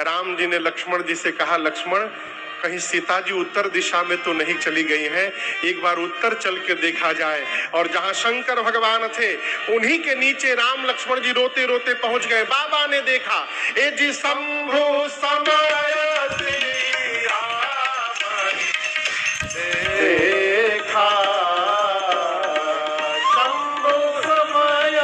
राम जी ने लक्ष्मण जी से कहा, लक्ष्मण कहीं सीता जी उत्तर दिशा में तो नहीं चली गई हैं, एक बार उत्तर चल के देखा जाए। और जहां शंकर भगवान थे उन्हीं के नीचे राम लक्ष्मण जी रोते रोते पहुंच गए। बाबा ने देखा, ए जी शंभु समय देखा, शंभु समय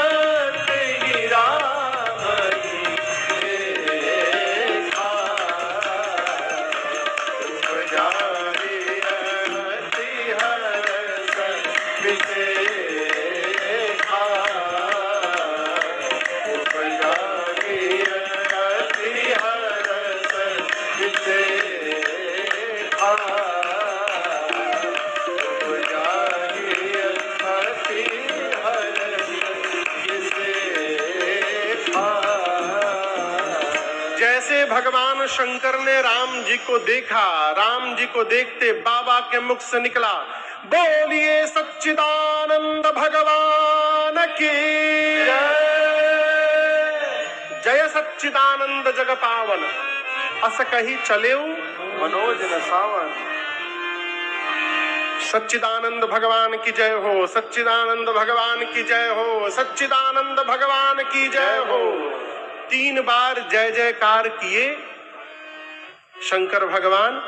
जैसे भगवान शंकर ने राम जी को देखा, राम जी को देखते बाबा के मुख से निकला, बोलिए सच्चिदानंद भगवान की जय। सच्चिदानंद जग पावन, अस कही चले मनोज न सावन। सच्चिदानंद भगवान की जय हो, सच्चिदानंद भगवान की जय हो, सच्चिदानंद भगवान की जय हो। 3 बार जय जयकार किए शंकर भगवान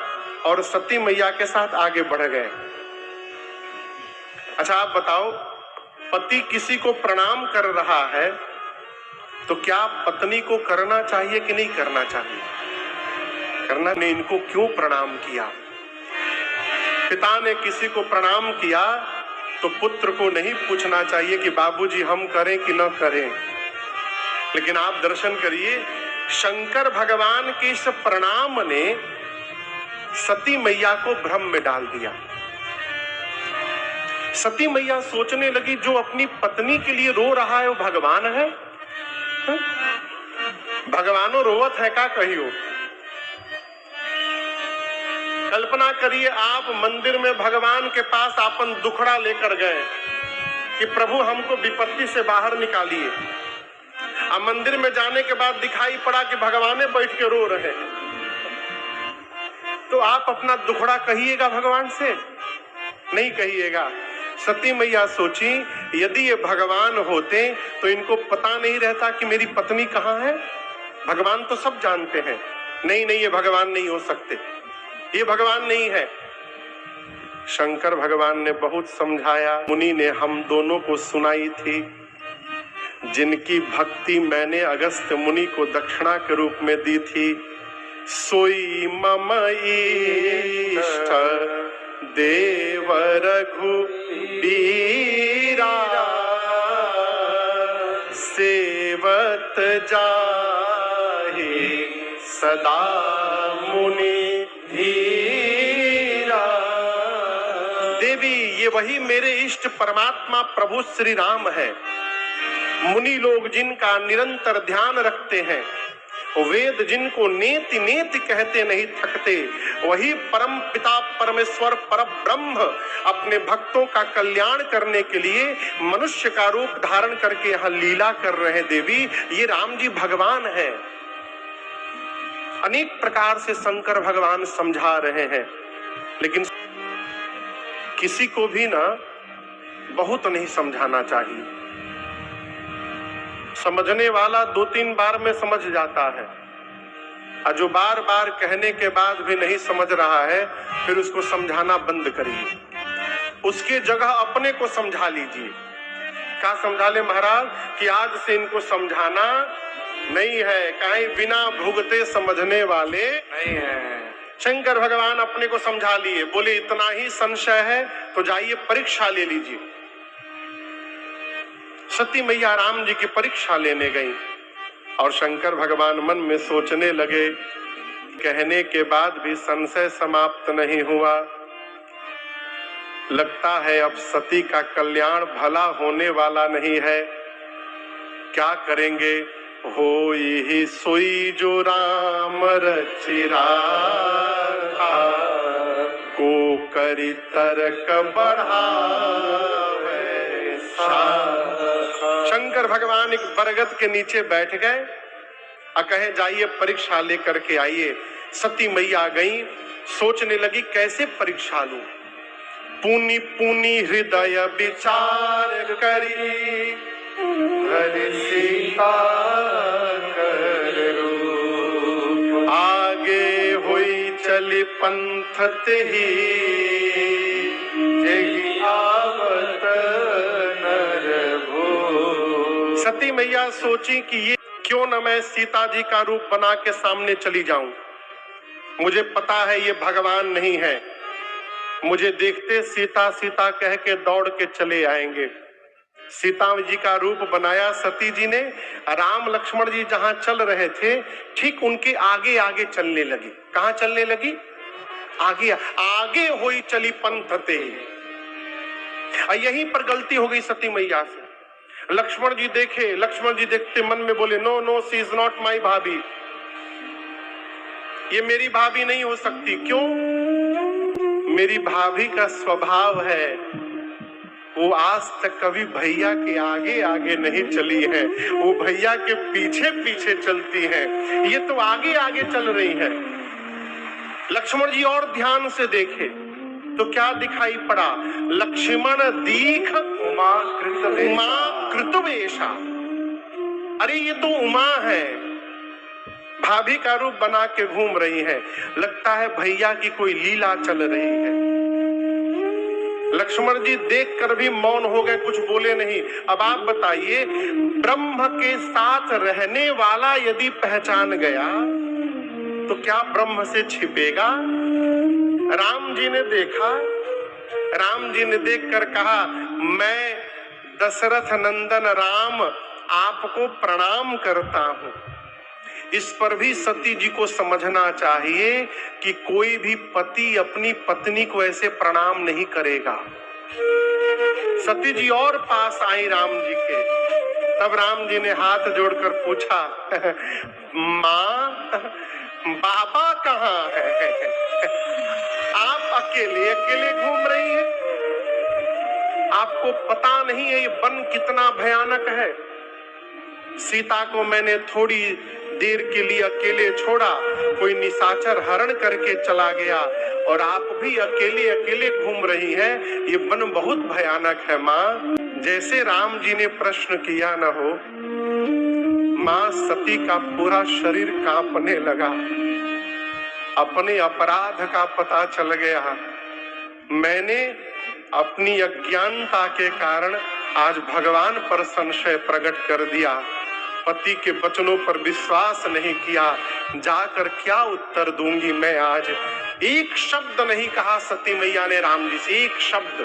और सती मैया के साथ आगे बढ़ गए। अच्छा आप बताओ, पति किसी को प्रणाम कर रहा है तो क्या पत्नी को करना चाहिए कि नहीं करना चाहिए? करना ने इनको क्यों प्रणाम किया? पिता ने किसी को प्रणाम किया तो पुत्र को नहीं पूछना चाहिए कि बाबूजी हम करें कि न करें। लेकिन आप दर्शन करिए, शंकर भगवान के इस प्रणाम ने सती मैया को भ्रम में डाल दिया। सती मैया सोचने लगी जो अपनी पत्नी के लिए रो रहा है वो भगवान है? भगवानो रोवत है का कहियो? कल्पना करिए, आप मंदिर में भगवान के पास अपन दुखड़ा लेकर गए कि प्रभु हमको विपत्ति से बाहर निकालिए। अब मंदिर में जाने के बाद दिखाई पड़ा कि भगवान बैठ के रो रहे हैं, तो आप अपना दुखड़ा कहिएगा भगवान से? नहीं कहिएगा। सती मैया सोची, यदि ये भगवान होते तो इनको पता नहीं रहता कि मेरी पत्नी कहाँ है? भगवान तो सब जानते हैं। नहीं नहीं, ये भगवान नहीं हो सकते, ये भगवान नहीं है। शंकर भगवान ने बहुत समझाया, मुनि ने हम दोनों को सुनाई थी, जिनकी भक्ति मैंने अगस्त मुनि को दक्षिणा के रूप में दी थी। सोई मम इष्ट देव रघुबीरा, सेवत जाहि सदा मुनि धीरा। देवी, ये वही मेरे इष्ट परमात्मा प्रभु श्री राम है। मुनि लोग जिनका निरंतर ध्यान रखते हैं, वेद जिनको नेति नेति कहते नहीं थकते, वही परम पिता परमेश्वर परब्रह्म अपने भक्तों का कल्याण करने के लिए मनुष्य का रूप धारण करके यहाँ लीला कर रहे हैं। देवी, ये राम जी भगवान हैं। अनेक प्रकार से शंकर भगवान समझा रहे हैं, लेकिन किसी को भी ना बहुत नहीं समझाना चाहिए। समझने वाला 2-3 बार में समझ जाता है, और जो बार बार कहने के बाद भी नहीं समझ रहा है, फिर उसको समझाना बंद करिए। उसके जगह अपने को समझा लीजिए। क्या समझा ले महाराज? कि आज से इनको समझाना नहीं है, कहीं बिना भुगते समझने वाले नहीं है। शंकर भगवान अपने को समझा लिए, बोले इतना ही संशय है तो जाइए परीक्षा ले लीजिए। सती मैया राम जी की परीक्षा लेने गई और शंकर भगवान मन में सोचने लगे, कहने के बाद भी संशय समाप्त नहीं हुआ। लगता है अब सती का कल्याण भला होने वाला नहीं है। क्या करेंगे? होई ही सोई जो राम रचिरा, को करी तर्क बढ़ावे। शंकर भगवान एक बरगद के नीचे बैठ गए कहे जाइए परीक्षा लेकर के आइए। सती मैया गई, सोचने लगी कैसे परीक्षा लूं। पुनि पुनि हृदय विचार करी, हरि सीता कर रूप। आगे हुई चली पंथ ही, जेहि आवत नर भूप। सती मैया सोची कि ये क्यों न मैं सीता जी का रूप बना के सामने चली जाऊं। मुझे पता है ये भगवान नहीं है, मुझे देखते सीता सीता कह के दौड़ के चले आएंगे। सीता जी का रूप बनाया सती जी ने। राम लक्ष्मण जी जहां चल रहे थे ठीक उनके आगे आगे चलने लगी। कहां चलने लगी? आगे आगे हुई चली पंथते। यहीं पर गलती हो गई सती मैया से। लक्ष्मण जी देखे, लक्ष्मण जी देखते मन में बोले no no she is not my bhabhi, ये मेरी भाभी नहीं हो सकती। क्यों? मेरी भाभी का स्वभाव है वो आज तक कभी भैया के आगे आगे नहीं चली है, वो भैया के पीछे पीछे चलती है, ये तो आगे आगे चल रही है। लक्ष्मण जी और ध्यान से देखे तो क्या दिखाई पड़ा? लक्ष्मण दीख उमा कृतवेशा। अरे ये तो उमा है, भाभी का रूप बना के घूम रही है। लगता है भैया की कोई लीला चल रही है। लक्ष्मण जी देखकर भी मौन हो गए, कुछ बोले नहीं। अब आप बताइए, ब्रह्म के साथ रहने वाला यदि पहचान गया तो क्या ब्रह्म से छिपेगा? राम जी ने देखा, राम जी ने देखकर कहा मैं दशरथ नंदन राम आपको प्रणाम करता हूं। इस पर भी सती जी को समझना चाहिए कि कोई भी पति अपनी पत्नी को ऐसे प्रणाम नहीं करेगा। सती जी और पास आई राम जी के, तब राम जी ने हाथ जोड़कर पूछा माँ बाबा कहाँ है? आप अकेले अकेले घूम रही हैं। आपको पता नहीं है ये वन कितना भयानक है। सीता को मैंने थोड़ी देर के लिए अकेले छोड़ा, कोई निशाचर हरण करके चला गया और आप भी अकेले अकेले घूम रही हैं। ये वन बहुत भयानक है माँ। जैसे राम जी ने प्रश्न किया न हो, माँ सती का पूरा शरीर कांपने लगा। अपने अपराध का पता चल गया। मैंने अपनी अज्ञानता के कारण आज भगवान पर संशय प्रकट कर दिया, पति के वचनों पर विश्वास नहीं किया। जाकर क्या उत्तर दूंगी मैं आज? एक शब्द नहीं कहा सती मैया ने राम जी से, एक शब्द।